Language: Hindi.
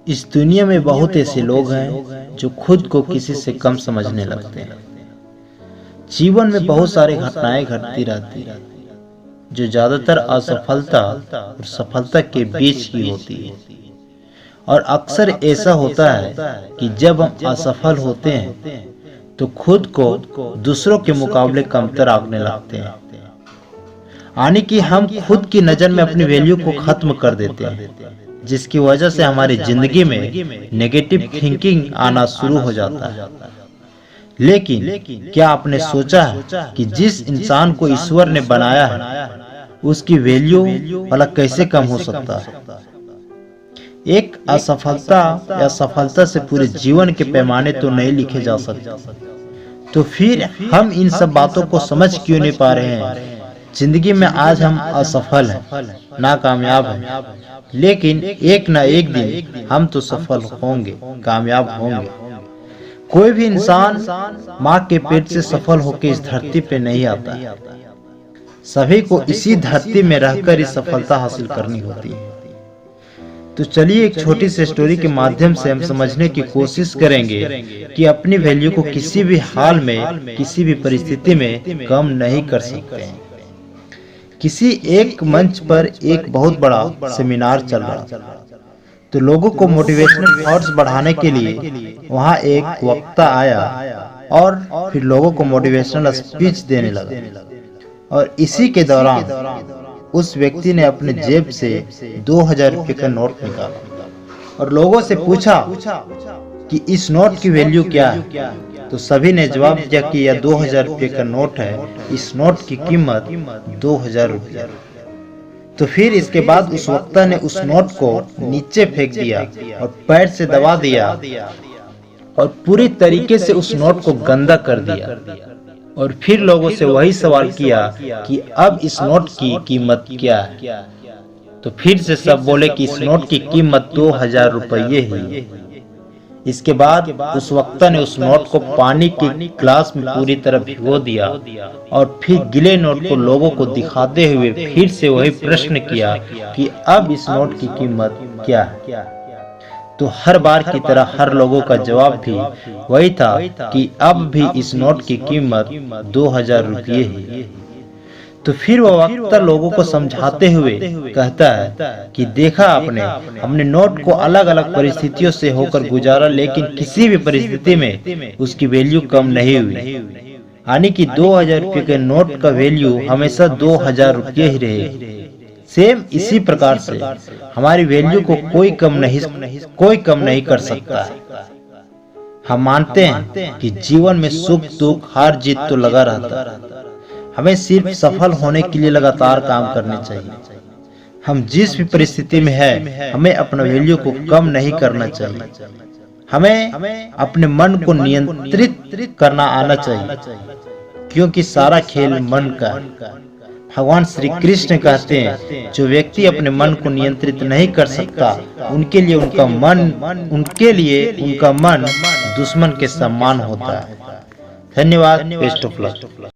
इस दुनिया में बहुत ऐसे लोग हैं जो खुद को किसी से कम समझने लगते हैं। जीवन में बहुत सारी घटनाएं घटती रहती हैं जो ज्यादातर असफलता और सफलता के बीच की होती है। और अक्सर ऐसा होता है कि जब हम असफल होते हैं तो खुद को दूसरों के मुकाबले कमतर आंकने लगते हैं, यानी कि हम खुद की नजर में अपनी वैल्यू को खत्म कर देते हैं, जिसकी वजह से हमारी जिंदगी में नेगेटिव थिंकिंग आना शुरू हो जाता है। लेकिन क्या आपने सोचा है कि जिस इंसान को ईश्वर ने बनाया है उसकी वैल्यू भला कैसे कम हो सकता है? एक असफलता या सफलता से पूरे जीवन के पैमाने तो नहीं लिखे जा सकते। तो फिर हम इन सब बातों को समझ क्यों नहीं पा रहे हैं? जिंदगी में आज हम असफल हैं, नाकामयाब हैं, लेकिन एक ना एक दिन हम तो सफल होंगे, कामयाब होंगे। कोई भी इंसान माँ के पेट से सफल होकर इस धरती पे नहीं आता। सभी को इसी धरती में रहकर इस सफलता हासिल करनी होती है। तो चलिए एक छोटी सी स्टोरी के माध्यम से हम समझने की कोशिश करेंगे कि अपनी वैल्यू को किसी भी हाल में, किसी भी परिस्थिति में कम नहीं कर सकते हैं। किसी एक मंच पर एक बहुत बड़ा सेमिनार चल रहा था, तो लोगों को मोटिवेशनल थॉट्स बढ़ाने के लिए वहां एक वक्ता आया और फिर लोगों को मोटिवेशनल स्पीच देने लगा। और इसी के दौरान उस व्यक्ति ने अपने जेब से 2000 रुपये का नोट निकाला और लोगों से पूछा कि इस नोट की वैल्यू क्या है। तो सभी ने जवाब दिया कि यह 2000 रुपये का नोट है, इस नोट की कीमत 2000 रुपये। तो फिर इसके बाद उस वक्ता ने उस नोट को नीचे फेंक दिया और पैर से दबा दिया और पूरी तरीके से उस नोट को गंदा कर दिया। और फिर लोगों से वही सवाल किया कि अब इस नोट की कीमत क्या है। तो फिर से सब बोले कि इस नोट की कीमत 2000 रुपये ही। इसके बाद उस वक्ता ने उस नोट को पानी के ग्लास में पूरी तरह भिगो दिया और फिर गिले नोट को लोगों को दिखाते हुए फिर से वही प्रश्न किया कि अब इस नोट की कीमत क्या है। तो हर बार की तरह हर लोगों का जवाब भी वही था कि अब भी इस नोट की कीमत 2000 रुपये ही। तो फिर वो वक्ता लोगों को समझाते हुए कहता है कि देखा आपने, हमने नोट को अलग अलग परिस्थितियों से होकर गुजारा, लेकिन किसी भी परिस्थिति में उसकी वैल्यू कम नहीं हुई। यानी कि 2000 रुपये के नोट का वैल्यू हमेशा 2000 रुपये ही रहे। सेम इसी प्रकार से हमारी वैल्यू को कोई कम नहीं कर सकता है। हम मानते हैं कि जीवन में सुख दुख हार जीत तो लगा रहता है। हमें सिर्फ सफल होने के लिए लगातार काम करने चाहिए। हम जिस भी परिस्थिति में हैं, हमें अपना वैल्यू को कम नहीं करना चाहिए। हमें अपने मन को नियंत्रित करना आना चाहिए, क्योंकि सारा खेल मन का है। भगवान श्री कृष्ण कहते हैं, जो व्यक्ति अपने मन को नियंत्रित नहीं कर सकता, उनके लिए उनका मन दुश्मन के समान होता है। धन्यवाद। Best of luck.